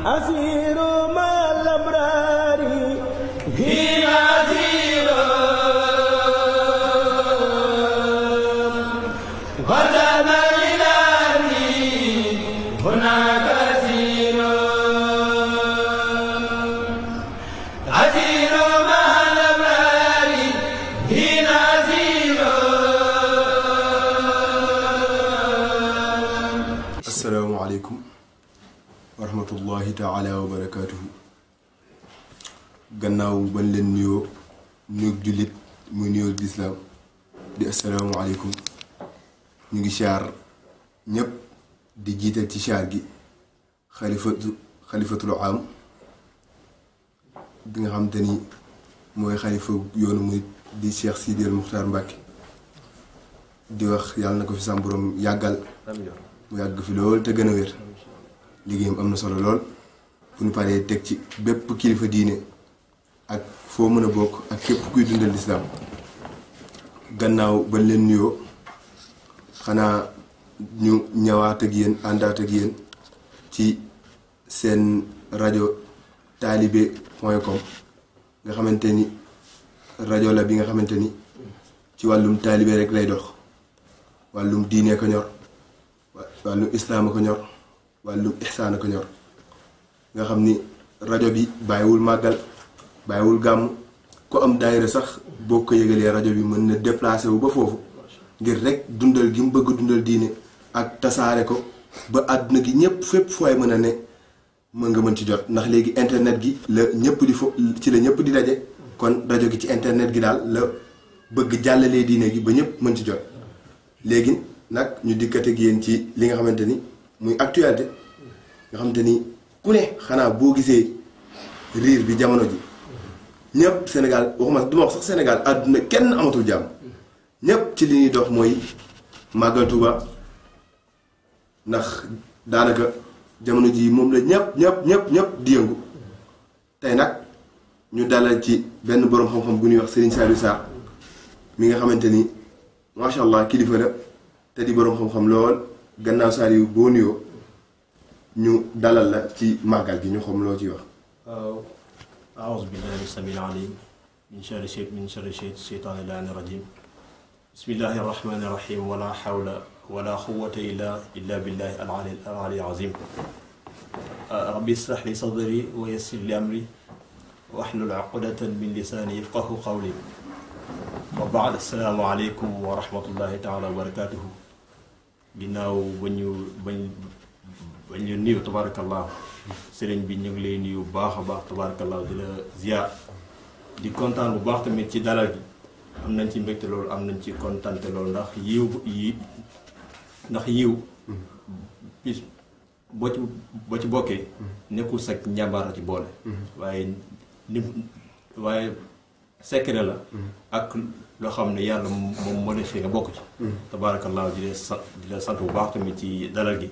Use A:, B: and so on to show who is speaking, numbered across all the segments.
A: أسير مع الأبرار هي أسير غدا إلهي هناك أسير أسير مع الأبرار هي أسير.
B: السلام عليكم ورحمة الله تعالى وبركاته. gannaaw bañ leen nuyoo nuyu jullit muy nuyoo lislaam di asalaamaaleykum ñu ngi siyaar ñépp di jiital ci siyaar gi xalifatul am bi nga xamante ni mooy xalifa yoonu muy di Cheikh Sidi El Muxtaar Mbàkke di wax yàlla na ko fi sam borom yàggal mu yàgg fi lool te gën a wér. liggéeyam am na solo lool bu ñu paree teg ci bépp kilifa diine ak foo mën a bokk ak képp kuy dundal lislaam. gannaaw bañ leen nuyoo xanaa ñu ñëwaat ak yéen àndaat ak yéen ci seen rajo talibé.com nga xamante ni rajo la bi nga xamante ni ci wàllum taalibe rek lay dox, wàllum diine ko ñor, wàllum islaam ko ñor, wàllum ihsaan ko ñor. nga xam ni rajo bi bàyyiwul màggal bàyyiwul gàmm, ku am daayira sax boo ko yëgalee rajo bi mën na déplacé wu ba foofu ngir rek dundal gi mu bëgg dundal diine ak tasaare ko ba àdduna gi ñëpp fépp fooy mën a ne mën nga mën ci jot. ndax léegi internet gi la ñëpp di ci la ñëpp di daje, kon rajo gi ci internet gi daal la bëgg jàllalee diine gi ba ñëpp mën ci jot. léegi nag ñu dikkate ak yéen ci li nga xamante ni muy actualité nga xamante ni ku ne xanaa boo gisee riir bi jamono ji ñëpp Sénégal waxuma duma wax sax Sénégal àdduna kenn amatul jàmm. ñëpp ci li ñuy dox mooy màggal Tuuba, ndax daanaka jamono ji moom la ñëpp di yëngu. tey nag ñu dalal ci benn boroom xam-xam bu ñuy wax Serigne Saliou Sarr mi nga xamante ni macha allah kilifa la te di boroom xam-xam lool. gannaaw Saliou boo nuyoo ñu dalal la ci màggal gi ñu xam loo ciy wax.
C: waaw aouzu billahi samil alim min sharri shaytaani laani rajim. bismillahi rahmani rahim. wala hawla wala quwwata illa billahi al-ali azim. rabbi israh li sadri wa yassir li amri wahlul uqdatan min lisani yafqahu qawli. wa ba'd, assalaamu aleykum wa rahmatullahi taala wa barakatuhu. ginnaaw bañ ñu nuyu tabarakallah sëriñ bi ñu ngi lay nuyu bu baax a baax tabarakallah di la ziar di kontaan bu baax tamit ci dalal gi. am nañ ci mbégte loolu, am nañ ci kontaante loolu ndax yiw bis boo ci bokkee nekkul sag njàmbaar ci boole waaye secret la ak loo xam ne yàlla moom moo def nga bokk ci. tabaarakallaahu di la sant bu baax tamit ci dalal gi.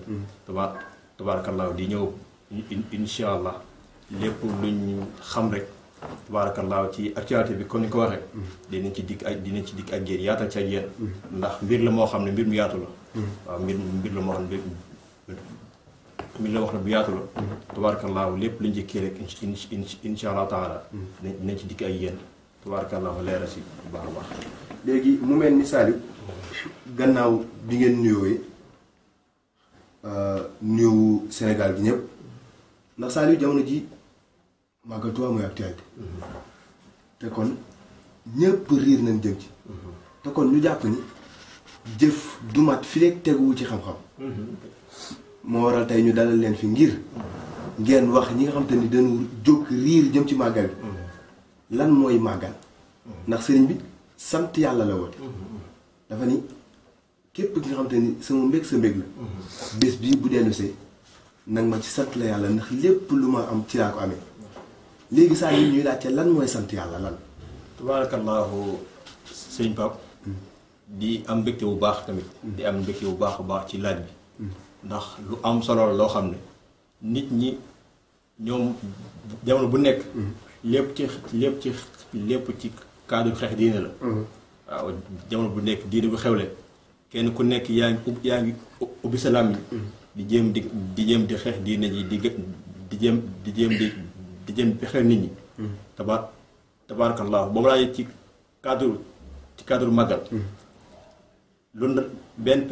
C: tabaarakallaahu di ñëw insha allah lépp luñ xam rek tabaarakallaahu ci actualité bi comme ni ko waxee. dinañ ci dikk ak yéen yaatal ci ak yéen. ndax mbir la moo xam ne mbir mu yaatu la. waaw mbir la moo xam ne mbir la wax ne bu yaatu la. tabaarakallaahu lépp luñ ci kii rek insha allah taala dinañ ci dikk ak yéen. tabarakallah leeral si bu baax a baax.
B: léegi mu mel ni Saliou gannaaw bi ngeen nuyooyee nuyu Sénégal gi ñëpp ndax Saliou jamono ji màggal Tuubaa mooy actualité te kon ñëpp riir nañ jëm ci te kon ñu jàpp ni jëf du mat fi rek teguwu ci xam-xam moo waral tey ñu dalal leen fi ngir ngeen wax ñi nga xam te ni dañu jóg riir jëm ci màggal bi lan mooy màggal. ndax sëriñ bi sant yàlla la woote dafa ni képp ki nga xam te ni sama mbég sa mbég la bés bii bu dellusee nag ma ci sant la yàlla ndax lépp lu ma am ci laa ko amee. léegi saa yi ñuy laajte lan mooy sant yàlla lan.
C: tabaarakallaahu sëriñ Pape di am mbégte bu baax tamit. di am mbégte bu baax a baax ci laaj bi. ndax lu am solo la loo xam ne nit ñi ñoom jamono bu nekk. lépp ci cadre xeex diine la. waaw jamono bu nekk diine bu xewle kenn ku nekk yaa ngi ubbi sa làmmiñ di jéem di xeex diine ji di jéem pexeel nit ñi. tabaarakallah boobu laa ci cadre màggal. loolu nag benn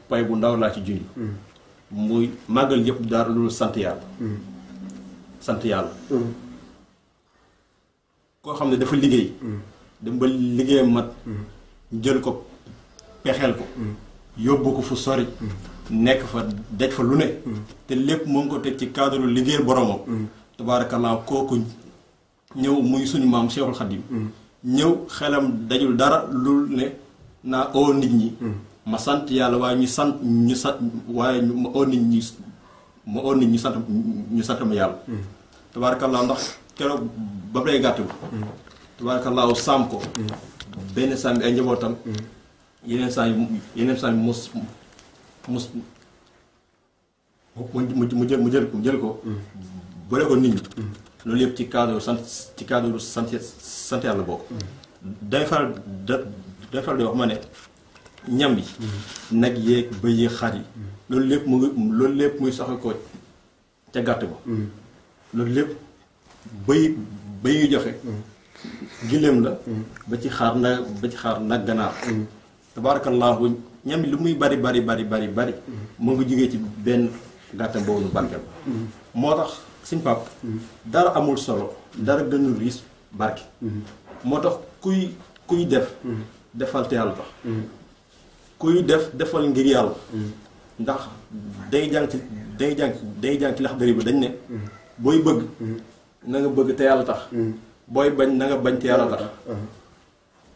C: pay bu ndaw laa ci junj. muy màggal yëpp dara loolu sant yàlla. sant yàlla. koo xam ne dafa liggéey. dem ba liggéeyam mat. jël ko pexeel ko. yóbbu ko fu sori. nekk fa daj fa lu ne. te lépp mu ngi ko teg ci cadre liggéeyal boromam. tabaarakallah kooku ñëw muy suñu maam Cheikhul Khadim. ñëw xelam dajul dara lu ne naa oo nit ñi. ma sant yàlla waaye waaye ma oo nit ñi ñu sant ma yàlla. tabaarakallah ndax keroog ba lay gàtt bi. tabaarakallah saam ko. benn saam bi ay njabootam. yeneen saa yi mu jël ko. bëre ko nit ñi. loolu yëpp ci cadre sant yàlla bokk. day faral di wax ma ne ñam yi. nag yeeg bëy yeeg xar yi. loolu lépp muy soxe ko ca gàtt ba. loolu lépp bëy yu joxe. giléem la. ba ci xaar nag ganaar. tabaarakallaahu ñam yi lu muy bari mu ngi jógee ci benn gàttam boobu nu barkeel. moo tax suñ pap dara amul solo dara gënul riis barke. moo tax kuy defal te yàlla tax. kuy defal ngir yàlla. ndax day jàng ci lax dëri bi dañ ne. booy bëgg na nga bëgg te yàlla tax. booy bañ na nga bañ te yàlla tax.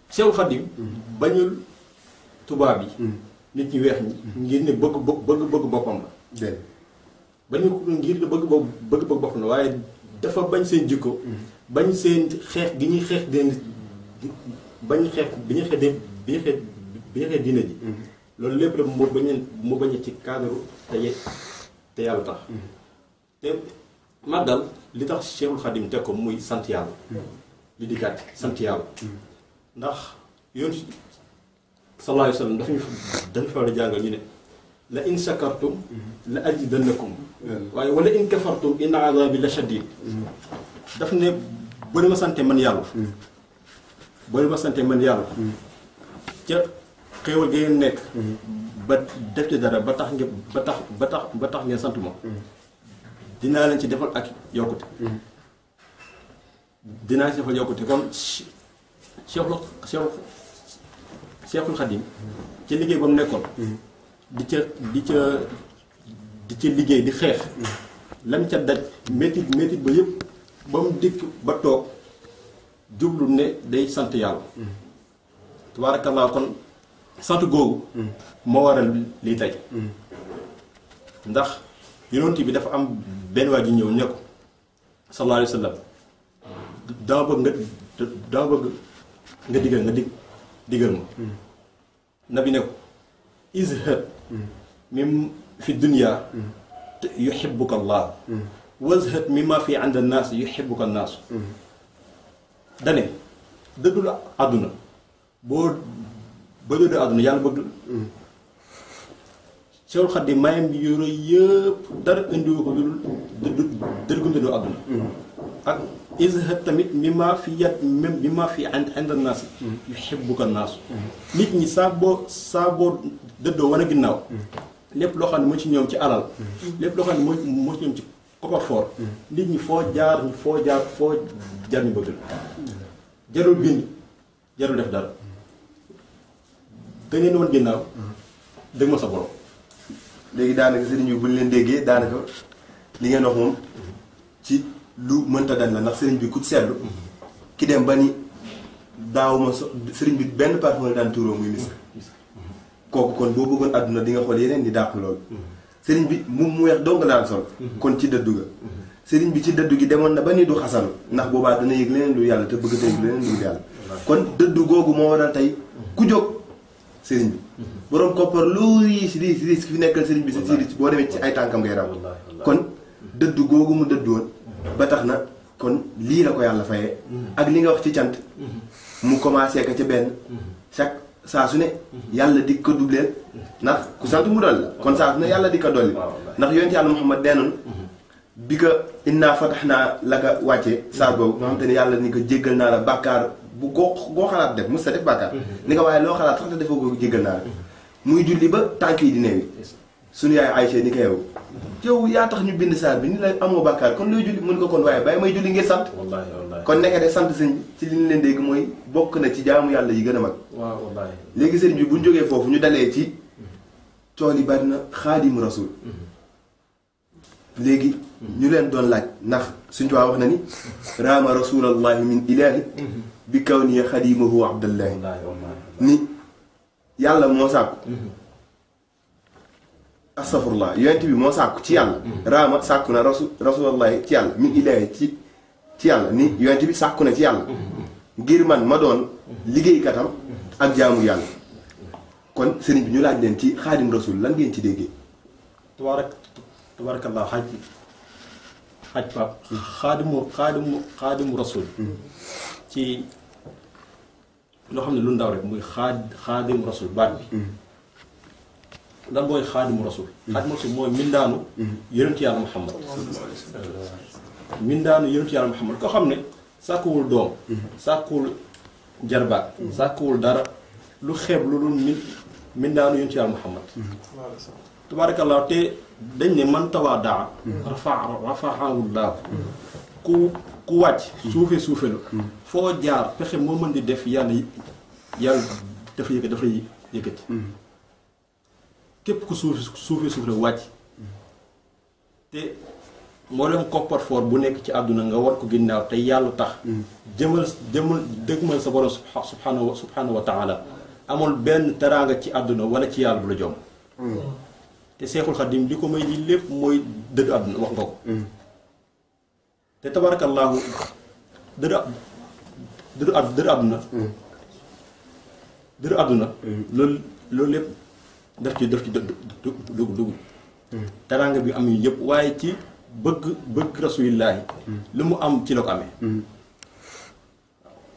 C: Seexul Xadiim bañul tubaab yi. nit ñi weex ñi. ngir ne bëgg boppam la. bañu ngir ne bëgg boppam la waaye dafa bañ seen jikko. bañ seen xeex gi ñuy xeex bañ xeex bi ñuy xeex diine ji. loolu lépp rek mu bañ ci cadre te yàlla tax. te màggal li tax Cheikhul Khadim teg ko muy sant yàlla. li di gàtt sant yàlla. ndax yoon sallallahu alayhi wa sallam dañu fa la jàngal ñu ne la in shakartum la azidannakum waaye wala in kafartum inna azabi la shadid. daf ne bari ma sante man yàlla. ca xéewal gi ngeen nekk. ba def ci dara ba tax ngeen sant ma. dinaa leen ci defal ak yokkute. dinaa ci defal yokkute kon Cheikhul Khadim ci liggéey ba mu nekkoon. di ca liggéey di xeex. lam ca daj métit ba yëpp ba mu dikk ba toog jublu ne day sant yàlla. tabaarakallaa kon sant googu. moo waral lii tey. ndax yonent bi dafa am benn waa ji ñëw ne ko sallallahu alayhi wa sallam dama bëgg nga digal ma. nabi ne ko izhad mim fi dunya yuhibbuka Allah wazhad mimma fi inda an-nas yuhibbuka an-nas. dane dëddul àdduna boo dëddul àdduna yàlla bëgg. Cheikhul Khadim mayam yu rëy yëpp dara indiwu ko dëddul àdduna. ak izhad tamit mimma fi inda an-nas yuhibbuka an-nas. nit ñi saa boo dëddoo wane ginnaaw. lépp loo xam ne moo ci ñoom ci alal. lépp loo xam ne moo ci ñoom ci coffre-fort. nit ñi foo jaar ñu bëgg la. jarul bind jarul def dara. da ngeen wan ginnaaw. dëgg ma sa borom.
B: léegi daanaka sëriñ bi bu ñu leen déggee daanaka li ngeen wax moom ci lu mënta dal la ndax sëriñ bi ku seetlu. ki dem ba ni daaw ma sëriñ bi benn parfum la daan tuuroo muy misk. kooku kon boo bëggoon àdduna di nga xool yeneen di dàq loolu. sëriñ bi mu weex dong nga daan sol. kon ci dëddu ga. sëriñ bi ci dëddu gi demoon na ba ni du xasanu ndax boobaa dana yëg leneen lu yàlla te bëgg tey leneen lu yàlla. kon dëddu googu moo waral tey ku jóg sëriñ bi. borom koppar lu riis fi nekkal sëriñ bi si boo demee ci ay tànkam ngay raw. kon dëddu googu mu dëddu woon ba tax na kon lii la ko yàlla fayee. ak li nga wax ci cant. mu commencé ka ca benn chaque saa su ne yàlla di ko dubleel ndax ku sant mu dolli la kon saa su ne yàlla di ko dolli ndax yonent yàlla Muhammad denoon bi ka innaa fatahnaa laka wàcce saar boobu nga xam te ne yàlla ni ko jéggal naa la bàkkaar bu goo xalaat def mos sa def bàkkaar ni ko waaye loo xalaat sax te defoo ko jéggal naa la muy julli ba tànk yi di neewi suñu yaay Aïcha ni ko yow yaa tax ñu bind saar bi ni la amoo bàkkaar kon looy julli mën ko kon waaye bàyyi may julli ngir sant kon nekk de sant sëñ bi ci li ñu leen dégg mooy bokk na ci jaamu yàlla yi gën a mag léegi sëriñ bi bu ñu jógee foofu ñu dalee ci tool yi bari na xaadim rasul léegi ñu leen doon laaj ndax suñu tuwaa wax na ni raama rasulallahi min ilahi bi kaw ni xadimahu abdallahi ni yàlla moo sàkku astafurlah yonent bi moo sàkku ci yàlla raama sàkku na rasulallahi ci yàlla min ilahi ci yàlla ni yonent bi sàkku na ci yàlla ngir man ma doon liggéeykatam ak jaamu yàlla kon sëriñ bi ñu laaj leen ci xaadim rasul lan ngeen ci déggee
C: tabarakallah xaaj pap xaadimu rasul ci loo xam ne lu ndaw rek muy xaadimu rasul baat bi lan mooy xaadimu rasul xaadimu rasul mooy mindaanu yonentu yàlla muhammad mindaanu yonentu yàlla muhammad koo xam ne sàkkuwul doom sàkkuwul jarbaat sàkkuwul dara lu xeeb lu dul mindaanu yonentu yàlla muhammad tabarakallah te dañ ne man tawaadaa rafaahu llaahu ku wàcc suufe la foo jaar pexe moo mën di def yàlla dafa yëkkati képp ku suufe la wàcc te moo leen coffre-fort bu nekk ci àdduna nga war ko ginnaaw te yàlla tax jëmal dëgmal sa borom subhanahu wa taala amul benn teraanga ci àdduna wala ci yàlla bu la jom te Seexul Xadim li ko may li lépp mooy dëddu àdduna wax nga ko te tabarakallahu dëddu àdduna loolu lépp daf ci dugg teraanga bi am yu yëpp waaye ci bëgg rasulillahi lu mu am ci la ko amee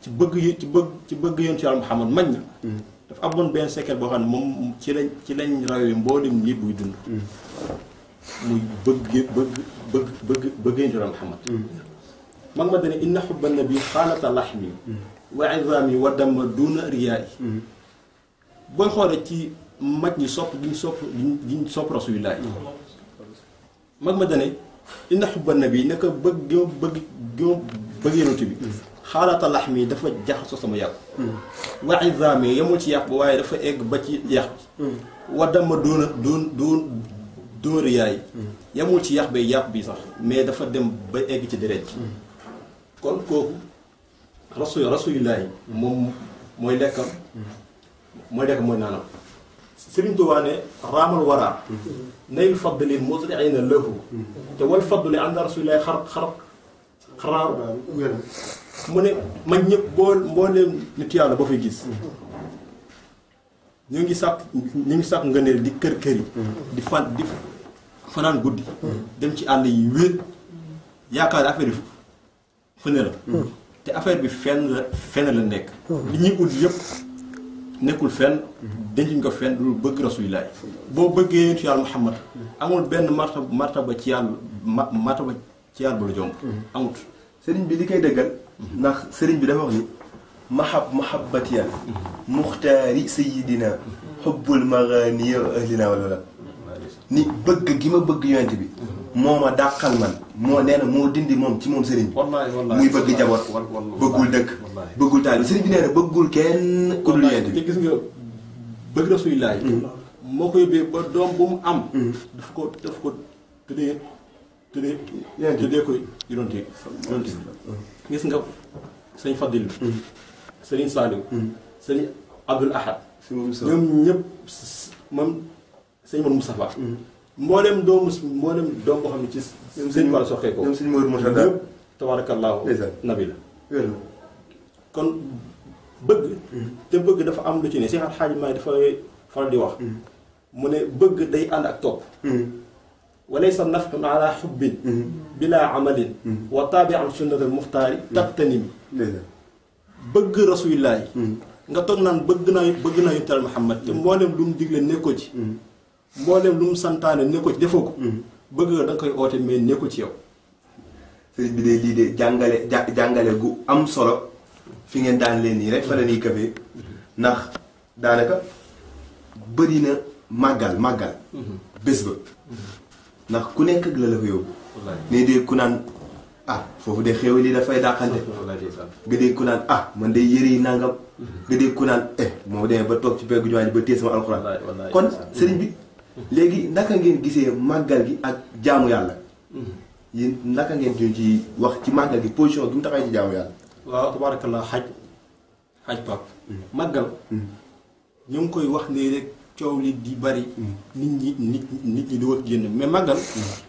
C: ci bëgg yoon ci yàlla Muhammad mañ na dafa amoon benn secret boo xam ne moom ci lañ rawee mboolem nit buy dund muy bëgg yonent yàlla Muhammad mag ma dane inna xubba nabi xaalata laxmi wa izami wa dama duna riyaay booy xoolee ci mag ñi giñ sopp rasulillah yi mag ma dane inna xubba nabi naka bëgg yonent bi xaalata lax mi dafa jaxasoo sama yàpp wa izami yemul ci yàpp waaye dafa egg ba ci yàq bi wa dama doon riyaay yemul ci yàq bi yàpp bi sax mais dafa dem ba egg ci deret ji kon kooku rasulillah yi moom mooy lekkam mooy naanam Sëriñ Tuubaa ne raamal waraa nayul fadlin musriina lahu te wal fadli ànd rasulillahi xaraar mu ne mag ñëpp mbooleem nit yàlla ba fay gis ñu ngi sàkk ngëneel di kër yi di fanaan guddi dem ci àll yi wér yaakaar affaire yi fëne la te affaire bi fenn la nekk li ñuy ut yëpp nekkul fenn dencuñ ko fenn lu bëgg rasulillahi boo bëggee yonent yàlla Muhammad amul benn martaba ci yàlla bu la jomb amut
B: sëriñ bi li koy dëggal ndax sëriñ bi dafa wax ni mahabbatiyan muxtaari sayidina xubbul maganiya ahlina wala ni bëgg gi ma bëgg yonent bi moo ma dàqal man moo nee na moo dindi moom ci moom sëriñ bi muy bëgg jaboot bëggul dëkk bëggul taal bi sëriñ bi nee na bëggul kenn ku dul yonent bi
C: te gis nga bëgg rasulillahi moo koy bee ba doom bu mu am daf ko tuddee koy yonent bi gis nga sëñ Fadil sëriñ Saliou sëriñ Abdul Ahad ñoom ñëpp moom sëñ Mor Moustapha mboolem doom boo xam ne ci sëñ wala soxee ko
B: ñoom sëñ Mor Moustapha
C: ñëpp tabarakallahu nabi la kon bëgg te bëgg dafa am lu ci ne Seex Alxaaji Maalik dafa faral di wax mu ne bëgg day ànd ak topp walaysa nafxun ala xubbin bila amalin wa taabian sunnatal muxtaari tabtanim bëgg rasulillahi nga toog naan bëgg naa yonent Yàlla Muhammad te mboolem lu mu digle nekkoo ci mboolem lu mu santaane nekkoo ci defoo ko bëgg nga da nga koy oote mais nekkoo ci yow
B: sëriñ bi de lii de jàngale gu am solo fi ngeen daan leen nii rek fa la ñuy kafee ndax daanaka bëri na màggal bés ba ndax ku nekk ak la fa yóbbu ne dee ku naan foofu de xéw li dafay dàqante nga dee ku naan man de yëre yi nangam nga dee ku naan moo demee ba toog ci peggu jumaa ji ba téye sama alxuraan kon sëriñ bi léegi naka ngeen gisee màggal gi ak jaamu yàlla yéen naka ngeen ñu ci wax ci màggal gi position gi mu taxay ci jaamu yàlla
C: waaw tabaarakallah xaj pap màggal ñu ngi koy wax nii rek coow li di bari nit ñi di wax génn mais màggal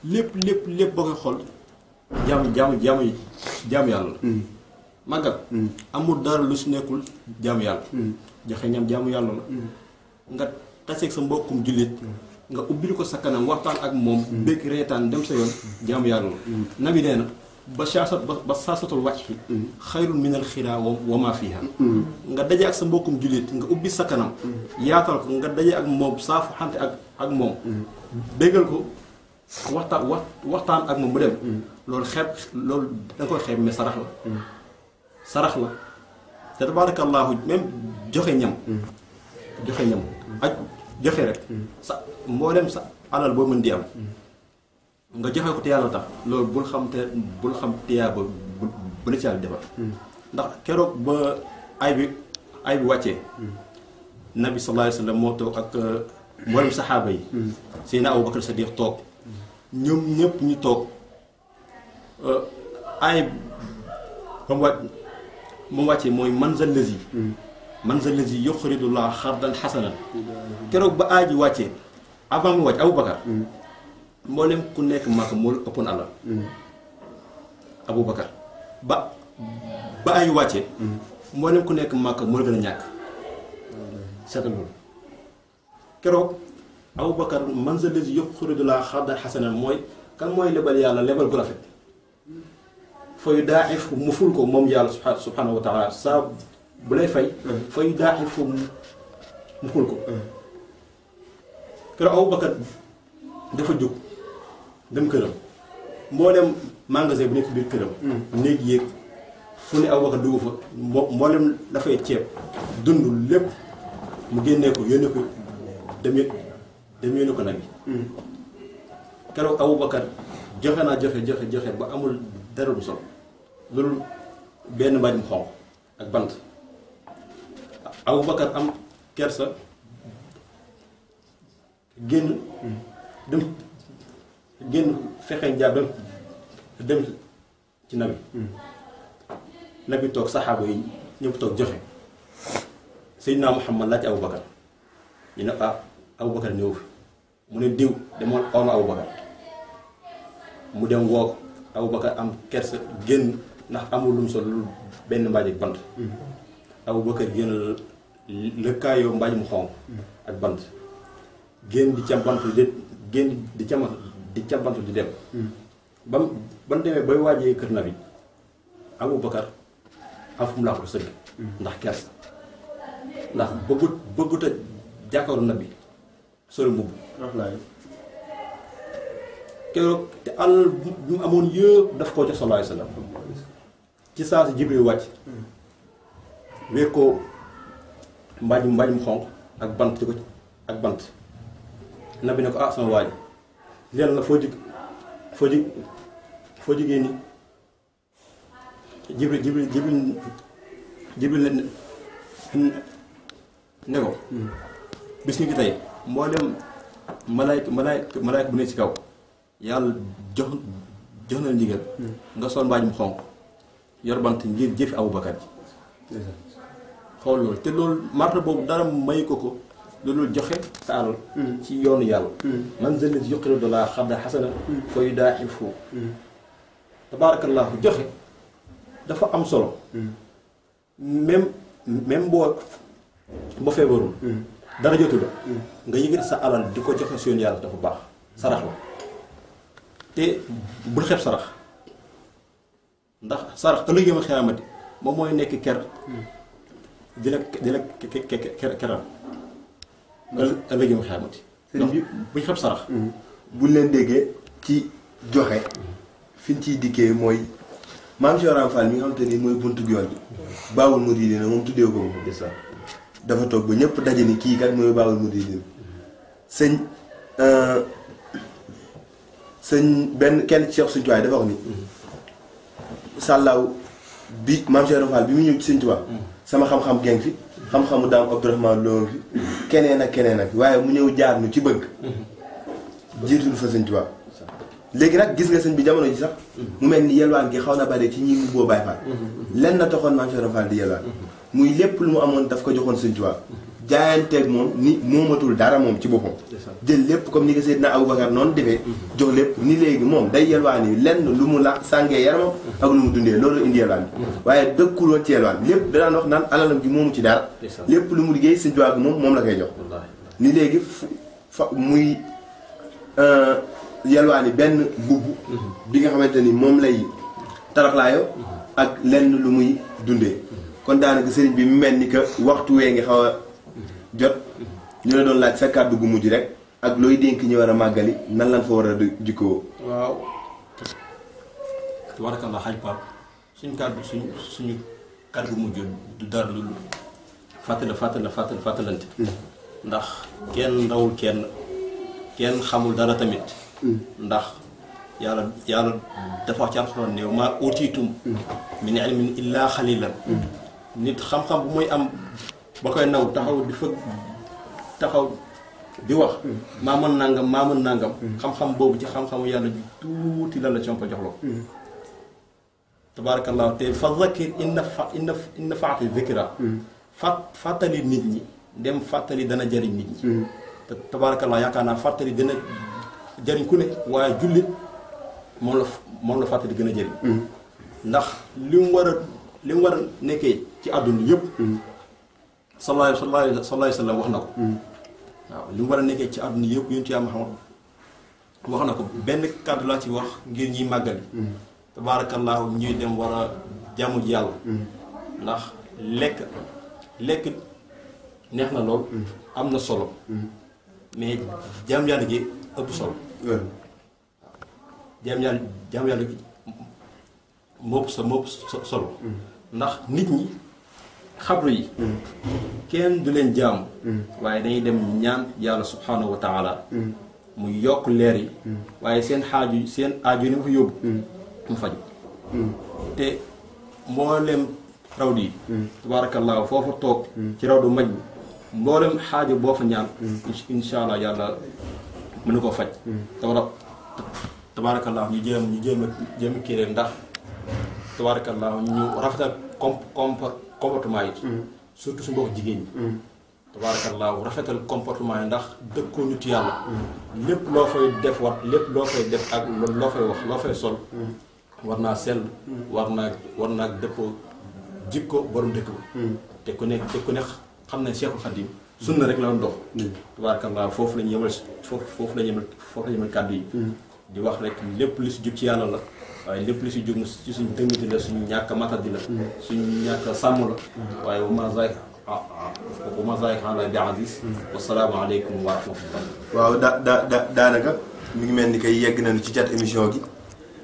C: lépp boo koy xool jaamu yàlla la màggal amul dara lu si nekkul jaamu yàlla joxe ñam jaamu yàlla la nga taseeg sa mbokkum jullit nga ubbil ko sa kanam waxtaan ak moom bëgg reetaan dem sa yoon jaamu yàlla la nabi nee na ba saasatul wàcc xayrun minal xiraa wa ma fiha nga daje ak sa mbokkum jullit nga ubbi sa kanam yaatal ko nga daje ak moom saafu xante ak moom béggal ko waxtaan ak moom bu dem loolu da nga koy xeeb mais sarax la te tabaarakallaahu même joxe ñam ak joxe rek sa mboolem sa alal boo mën di am nga joxe ko te yàlla tax loolu bul xam tiyaa ba bu la ci yàlla defal ndax keroog ba ay bi wàccee nabi sallallahu alayhi wa sallam moo toog ak mboolem saxaaba yi Seydina Abubakar Sadiq toog ñoom ñëpp ñu toog ay mu wàccee mooy manzal lazi yuqridullah xardan xasanan keroog ba aay ji wàccee avant mu wàcc Aboubacar mboolem ku nekk Màkka moo la ëppoon alal Aboubacar ba aay wàccee mboolem ku nekk Màkka moo la gën a ñàkk seetal loolu keroog Aboubacar manzal lazi yuqridullah xardan xasanan mooy kan mooy lebal yàlla lebal gu rafet fa yudaa'ifu mu ful ko moom yàlla subhanahu wa taala saa bu lay fay fa yudaa'ifu mu ful ko keroog Aboubacar dafa jóg dem këram mboolem magasin bu nekk biir këram néeg yéeg fu ne Aboubacar dugg fa mboolem dafay ceeb dund lépp mu génnee ko yónnee ko dem yónnee ko nag yi keroog Aboubacar joxe ba amul dara du sol loolu benn mbaaj mu xonq ak bant Aboubacar am kersa génn fexe njaab dem ci nabi toog saxaaba yi ñëpp toog joxe Seydina Muhammad laaj Aboubacar ñu ne Aboubacar ñëw fi mu ne diw demoon oona Aboubacar mu dem woo ko Aboubacar am kersa génn ndax amul lu mu sol lu benn mbaaj ak bant Aboubacar génn lëkkaayoo mbaaj mu xonq ak bant génn di campantu di dem ba mu demee bay waajee kër nabi Aboubacar am fu mu laa ko sëgg ndax kersa ndax bëggut a jàkkaaru nabi solo mbubb keroog te alal bi mu amoon yëpp daf koo jox sallallahu alayhi wa sallam ci saa si Jibril wàcc wéer ko mbaaj mu xonq ak bant di ko ak bant nabi ne ko sama waaj leen la foo jigéen ni Jibril ne ko bis ni ki tey mboolem malaayka bu ne ci kaw yàlla jox na ndigal nga sol mbaaj mu xonq yor bant ngir jëfi Aboubacar ji xool loolu te loolu marta boobu dara may ko loolu joxe sa alal ci yoonu yàlla man zal lazi yuqridu llaaha qardan hasanan fa yudaa'ifu tabaarakallaahu joxe dafa am solo même boo feebarul dara jotu la nga yëgati sa alal di ko joxe si yoonu yàlla dafa baax sarax la te bul xeeb sarax ndax sarax ëllëg yawmal xiyaamati moom mooy nekk ker di la keral ëllëg yawmal xiyaamati.
B: sëriñ bi
C: buñ xeeb sarax.
B: buñ leen déggee ci joxe fi ñu ciy dikkee mooy maam Cheikh Ibra Fall mi nga xamante ni mooy buntu yoon bi Baabul Muridiina moom tuddee ko moom dafa toog ba ñëpp daje ni kii kat mooy Baabul Muridiina sëñ benn kenn ci Cheikh Sëñ Tuubaa dafa wax ni sàllaaw bi maam Cheikh Ibra Fall bi mu ñëw ci Sëñ Tuubaa sama xam-xam geng fi xam-xamu daam Abdourahmane Lo fi keneen ak waaye mu ñëw jaar nu ci bëgg jiitul fa Sëñ Tuubaa léegi nag gis nga sëñ bi jamono ji sax mu mel ni yelwaan gi xaw na bare ci ñi boo Baay Faal lenn na taxoon maam Cheikh Ibra Fall di yelwaan muy lépp lu mu amoon daf ko joxoon Sëñ Tuubaa jaayanteeg moom ni moomatul dara moom ci boppam jël lépp comme ni ko Seydina Aboubacar noonu defee jox lépp ni léegi moom day yelwaan yi lenn lu mu la sàngee yaramam ak lu mu dundee loolu indi yelwaan bi waaye dëkkuloon ci yelwaan lépp danaan wax naan alalam gi moomu ci dara lépp lu mu liggéey Sëñ Tuubaa gi moom la koy jox ni léegi fa muy yelwaan yi benn mbubb bi nga xamante ni moom lay taraxlaayoo ak lenn lu muy dundee kon daanaka sëriñ bi mu mel ni que waxtu wee ngi xaw a jot ñu la doon laaj sa kàddu gu mujj rek ak looy dénk ñu war a màggali nan lan fa war a jikkoo.
C: waaw tabarakallah xaj Pape suñu kàddu gu mujj du dara lu fàttalante ndax kenn ndawul kenn xamul dara tamit ndax yàlla dafa wax ci alxuraan ne maa utiitum min ilmin illaa xalilan nit xam-xam bu muy am ba koy naw taxaw di wax maa mën nangam xam-xam boobu ci xam-xamu yàlla bi tuuti lan la ci ko jox la ko tabarakallah te fa zakir inna faati zikra fàttali nit ñi dem fàttali dana jëriñ nit ñi te tabarakallah yaakaar naa fàttali dana jëriñ ku ne waaye jullit moom la fàttali gën a jëriñ ndax li mu war a nekkee ci àdduna yëpp sallallahu alayhi wa sallam wax na ko waaw li mu war a nekkee ci àdduna yëpp yonent Yàlla Muhammad wax na ko benn kàddu laa ci wax ngir ñiy màggali tabaarakallaahu ñuy dem war a jaamu ji yàlla ndax lekk neex na lool am na solo mais jaam yàlla gi ëpp solo jaam yàlla gi moo ëpp solo ndax nit ñi xabru yi kenn du leen jaamu waaye dañuy dem ñaan yàlla subhanahu wa taala mu yokk leer yi waaye seen aaju ni mu fa yóbbu mu faj te mboolem rawdu yi tabaarakallaahu foofa toog ci rawdu maj bi mboolem xaajo boo fa ñaan insha allah yàlla mën na koo faj tabaarakallaahu ñu jéem a kii ndax tabaarakallaahu ñu rafetal comportement yi surtout su mbokk jigéen ñi tabaarakallaahu rafetal comportement yi ndax dëkkoo nit yàlla lépp loo fay def ak loo fay wax loo fay sol war naa sell war naa dëppoo jikko borom dëkk ba te ku ne xam ne Cheikhul Khadim sunna rek la doon dox tabaarakallaahu foofu la ñu yemal kàddu yi di wax rek lépp li si jub ci yàlla la waaye lépp li si jub ci suñu dëngati la suñu ñàkk matadi la suñu ñàkk sàmm la waaye wa ma zaaka ala bi aziz wasalaamu aleykum wa rahmatullah.
B: waaw daanaka mi ngi mel ni kay yegg nañu ci cat émission gi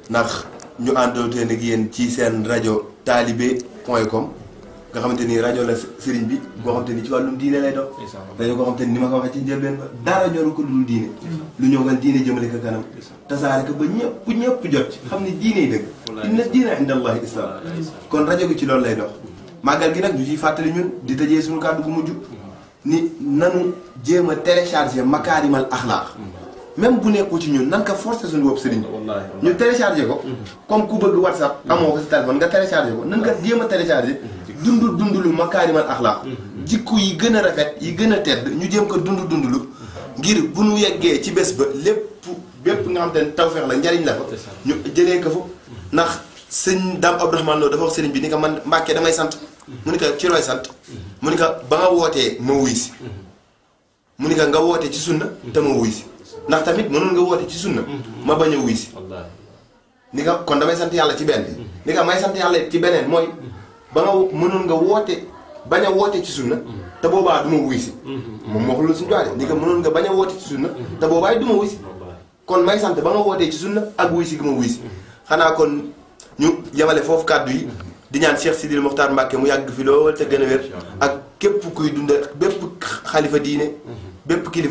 B: ndax ñu àndootee nag yéen ci seen rajo talibé.com nga xamante ni rajo la sëriñ bi boo xamante ni ci wàllum diine lay dox rajo boo xamante ni ma ko waxee ci njëlbeen ba dara ñoru ko dul diine lu ñëwal diine jëmale ko kanam tasaare ko ba ñëpp jot ci xam ne diine yi dëgg inna diina inda allahi islam kon rajo gi ci loolu lay dox màggal gi nag ñu ciy fàttali ñun di tëjee suñu kàddu gu mujj ni nanu jéem a télécharger makaarimal axlaaq même bu nekkul ci ñun nan ka forcer suñu bopp sëriñ ñu télécharger ko comme ku bëgg whatsapp amoo ko si téléphone nga télécharger ko nan ka jéem a télécharger dundulu makaarimal axlaaq jikko yi gën a rafet yi gën a tedd ñu jéem ko dundulu ngir bu ñu yeggee ci bés ba bépp nga xam te ne tawfeex la njariñ la fa ñu jëlee ko fa ndax sëñ Dame Abdourahmane Lo dafa wax sëriñ bi ni ko man Mbàkke damay sant mu ni ko ci looy sant mu ni ko ba nga wootee ma wuy si mu ni ko nga wootee ci sunna te ma wuy si ndax tamit mënoon nga woote ci sunna ma bañ a wuy si ni ko kon damay sant yàlla ci benn ni ko may sant yàlla ci beneen mooy ba nga mënoon nga woote bañ a woote ci sunna te boobaa du ma wuy si moom moo xulul suñu joxe ni ko mënoon nga bañ a woote ci sunna te boobaa du ma wuy si kon may sant ba nga wootee ci sunna ak wuy si gi ma wuy si xanaa kon ñu yemale foofu kàddu yi di ñaan Cheikh Sidil Mokhtar Mbacké mu yàgg fi lool te gën a wér ak képp kuy dund bépp xalifa diine bépp kilifa